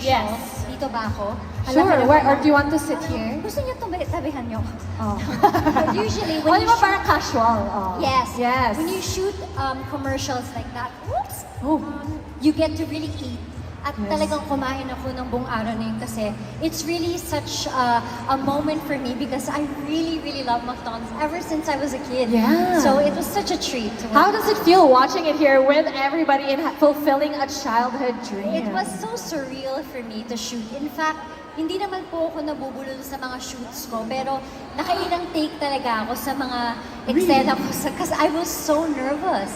commercials. Yes. Dito ba ako? Sure, where, or do you want to sit here? Gusto niyo tabihan niyo? Oh. Usually, Oh, when di you ba parang casual? Oh. Yes. Yes. When you shoot commercials like that, oops, Oh. you get to really eat. At Yes. talagang kumain ako ng buong araw na yun kasi it's really such a moment for me because I really, really love McDonald's ever since I was a kid. Yeah. So it was such a treat. How does it feel watching it here with everybody and fulfilling a childhood dream? It was so surreal for me to shoot. In fact, hindi naman po ako nabubulol sa mga shoots ko, pero nakailang take talaga ako sa mga eksena ko because I was so nervous.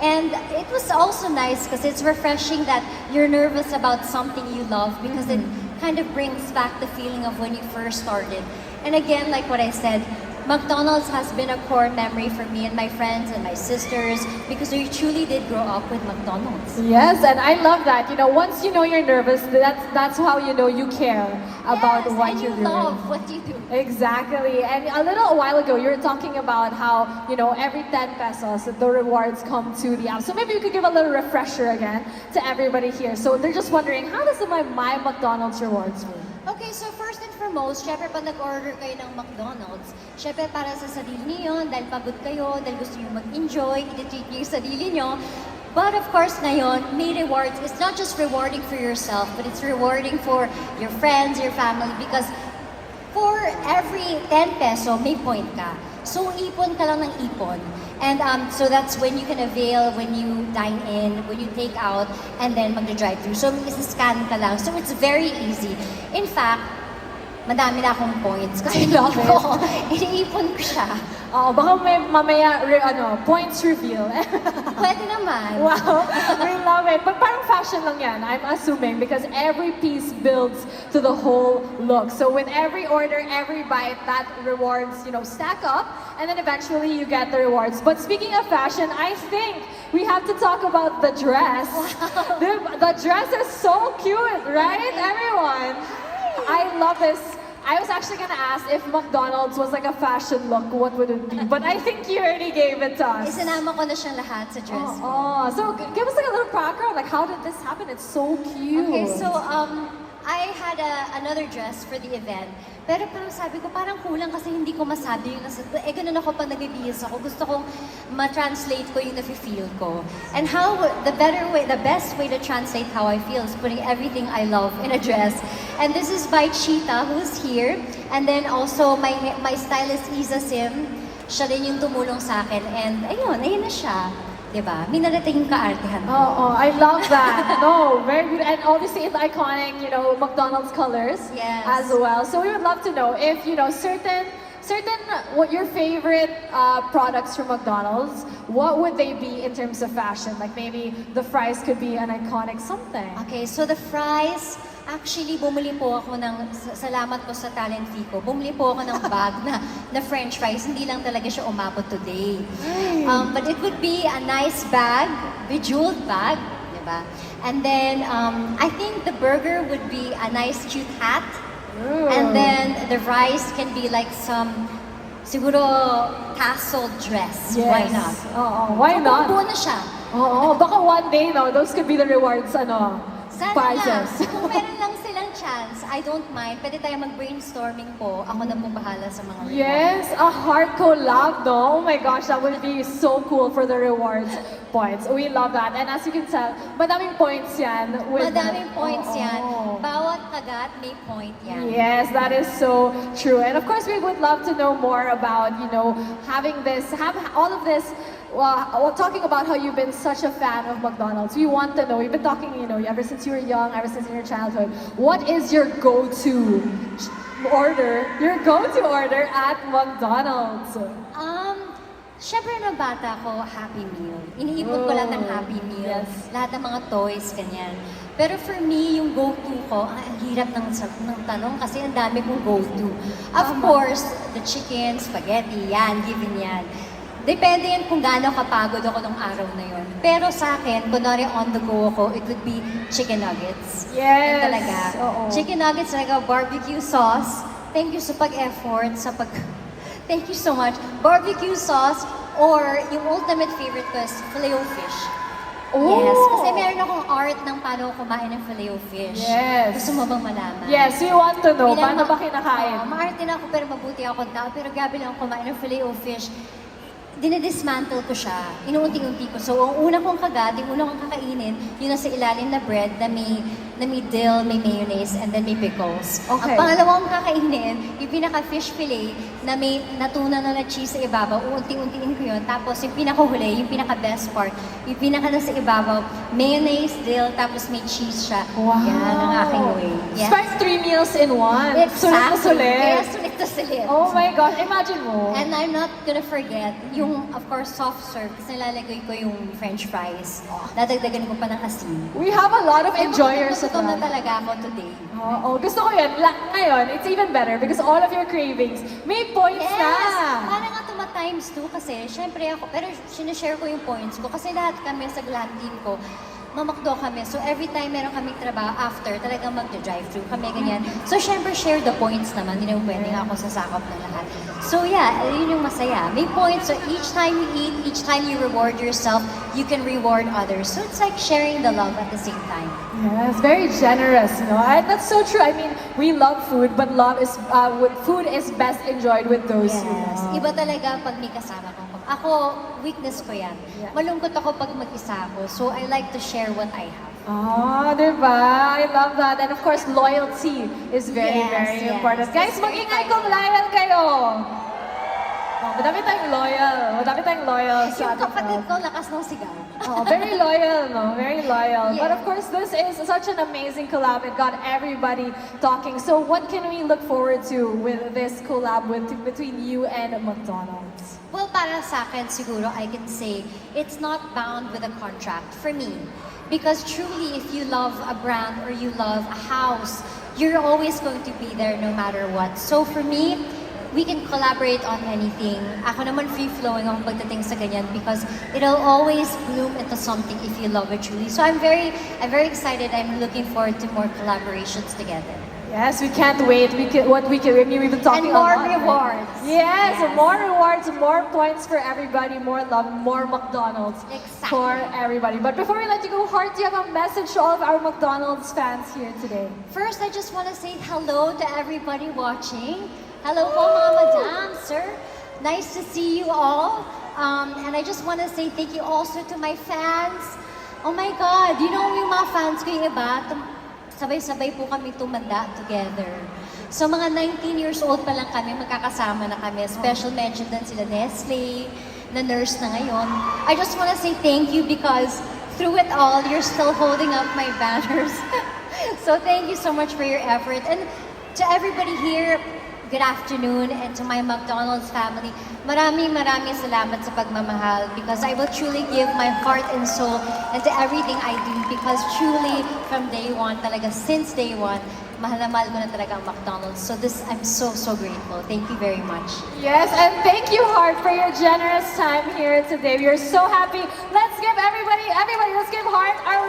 And it was also nice because it's refreshing that you're nervous about something you love because it kind of brings back the feeling of when you first started. And again, like what I said, McDonald's has been a core memory for me and my friends and my sisters because we truly did grow up with McDonald's. Yes, and I love that. You know, once you know you're nervous, that's how you know you care about Yes, what and you're you doing. love what you do. Exactly. And a little while ago, you were talking about how, you know, every 10 pesos, the rewards come to the app. So maybe you could give a little refresher again to everybody here. So they're just wondering, how does my McDonald's rewards work? Okay, so first and foremost, syempre pag nag-order kayo ng McDonald's, syempre para sa sarili niyo yun, dahil pagod kayo, dahil gusto niyo mag-enjoy, i-treat niyo yung sarili niyo. But of course ngayon, may rewards. It's not just rewarding for yourself, but it's rewarding for your friends, your family, because for every 10 peso, may point ka. So, ipon ka lang ng ipon. And so that's when you can avail, when you dine in, when you take out, and then mag-drive-through. So, isa-scan ka lang. So, it's very easy. In fact, madami na akong points. Kasi iniipon ko siya. Oh, baka may mamaya, points reveal. Pwede naman. Wow, we love it. But parang fashion lang yan, I'm assuming, because every piece builds to the whole look. So with every order, every bite, that rewards, you know, stack up, and then eventually you get the rewards. But speaking of fashion, I think we have to talk about the dress. Wow. The dress is so cute, right, everyone? I love this. I was actually gonna ask if McDonald's was like a fashion look, what would it be? But I think you already gave it to us. Isinama ko na siyang lahat sa dress ko. Oh, so give us like a little background. Like, how did this happen? It's so cute. Okay, so I had another dress for the event. Pero parang sabi ko, parang kulang kasi hindi ko masabi yung nasa... ganun ako pag nag-bihis ako. Gusto kong ma-translate ko yung nafe-feel ko. And how, the best way to translate how I feel is putting everything I love in a dress. And this is by Cheetah, who's here. And then also, my stylist, Isa Sim, siya din yung tumulong sa akin. And ayun na siya. Diba? May narating kaartehan ko. Oh, I love that. No, very good. And obviously it's iconic, you know, McDonald's colors Yes. as well. So we would love to know if, you know, certain what your favorite products from McDonald's, what would they be in terms of fashion? Like maybe the fries could be an iconic something. Okay, so the fries, actually, bumili po ako ng, salamat po sa talent fee ko, bumili po ako ng bag na french fries. Hindi lang talaga siya umabot today. But it would be a nice bag, bejeweled bag, diba? And then, I think the burger would be a nice cute hat. Ooh. And then the rice can be like some, siguro, tasseled dress. Yes. Why not? Why not? Buo na siya. Baka one day, no, those could be the rewards, Sana prizes. lang. Kung meron lang silang chance, I don't mind. Pwede tayo mag-brainstorming po. Ako na po bahala sa mga rewards. Yes, a heart collab, no? Oh my gosh, that would be so cool for the rewards points. We love that. And as you can tell, madaming points yan. Madaming points yan. Oo. Bawat kagat may point yan. Yes, that is so true. And of course, we would love to know more about, you know, have all of this. Well, talking about how you've been such a fan of McDonald's, we want to know, you've been talking, you know, ever since you were young, ever since in your childhood, what is your go-to order at McDonald's? Syempre na bata ko, Happy Meal. Iniipon ko lang ng Happy Meal. Yes. Lahat ng mga toys, ganyan. Pero for me, yung go-to ko, ang hirap ng tanong kasi ang dami kong go-to. Of course, the chicken, spaghetti, yan, given yan. Depende yan kung gaano kapagod ako nung araw na yon. Pero sa akin, kunwari on the go ako, it would be chicken nuggets. Yes. Yan talaga. Oo. Chicken nuggets, talaga barbecue sauce. Thank you sa pag-effort, Thank you so much. Barbecue sauce or yung ultimate favorite ko is filet-o-fish. Yes, Oh! kasi meron akong art ng paano kumain ng Filet-O-Fish. Yes. Gusto mo bang malaman? Yes, we want to know. Bilang Paano ba kinakain? Maarte na ako pero mabuti ako tao. Pero gabi lang ako kumain ng Filet-O-Fish. Dinidismantle ko siya. Inuunti-unti ko. So, ang una kong kagat, yung una kong kakainin, yun nasa ilalim na bread na may dill, may mayonnaise, and then may pickles. Okay. Ang pangalawang kakainin, yung pinaka-fish fillet na may natunan na cheese sa ibabaw, uunti-untiin ko yun. Tapos yung pinakahuli, yung pinaka-best part, yung pinaka nasa ibabaw, mayonnaise, dill, tapos may cheese siya. Wow! Yan ang aking way. Yes. It's like 3 meals in one. Sulit na sulit. Kaya sulit na sulit. Oh my gosh, imagine mo. And I'm not gonna forget yung, of course, soft serve kasi nilalagay ko yung french fries. Dadagdagan ko pa ng asin. We have a lot of enjoyers of Gutom na that. talaga ako today. Oo, gusto ko yun. Ngayon, it's even better because all of your cravings may points Yes! na. Para nga times 2 kasi syempre ako, pero sinishare ko yung points ko kasi lahat kami sa lahat team ko, mamakdo kami. So every time meron kaming trabaho after, talagang mag-drive-through kami, ganyan. So syempre share the points naman, hindi naman pwedeng ako sasakop na lahat. So yeah, yun yung masaya. May points, so each time you eat, each time you reward yourself, you can reward others. So it's like sharing the love at the same time. Yes, very generous, you know. And that's so true. I mean, we love food, but food is best enjoyed with those you Yes. love. Iba talaga pag may kasama kang ako, weakness ko yan. Yeah. Malungkot ako pag mag-isa ako. So I like to share what I have. Ah, diba? I love that. And of course, loyalty is very, Yes, very yes. important. Guys, It's very mag-ingay vital. kung loyal kayo. Oh, madami tayong loyal. Madami tayong loyal sa Yung ating kapatid ko, lakas ng sigaw. Oh, very loyal, no? Very loyal. But Yeah. of course, this is such an amazing collab. It got everybody talking. So what can we look forward to with this collab between you and McDonald's? Well, para sa akin, siguro, I can say, it's not bound with a contract for me. Because truly, if you love a brand or you love a house, you're always going to be there no matter what. So for me, we can collaborate on anything. Ako naman free-flowing ako pagdating sa ganyan because it'll always bloom into something if you love it truly. So I'm very excited. I'm looking forward to more collaborations together. Yes, we can't wait. We've been talking And more a lot, right? rewards. Yes, Yes. more rewards, more points for everybody, more love, more McDonald's Exactly. for everybody. But before we let you go, Heart, do you have a message to all of our McDonald's fans here today? First, I just want to say hello to everybody watching. Hello po mga madam, sir. Nice to see you all. And I just want to say thank you also to my fans. Oh my God, you know yung mga fans ko yung iba, sabay-sabay po kami tumanda together. So mga 19 years old pa lang kami, magkakasama na kami. Special mention din sila Nestle, na nurse na ngayon. I just want to say thank you because through it all, you're still holding up my banners. So thank you so much for your effort. And to everybody here, good afternoon. And to my McDonald's family, maraming salamat sa pagmamahal because I will truly give my heart and soul into everything I do because truly from day one, talaga since day one, mahal na mahal ko na talaga ang McDonald's. So I'm so grateful. Thank you very much. Yes, and thank you, Heart, for your generous time here today. We are so happy. Let's give everybody, let's give Heart our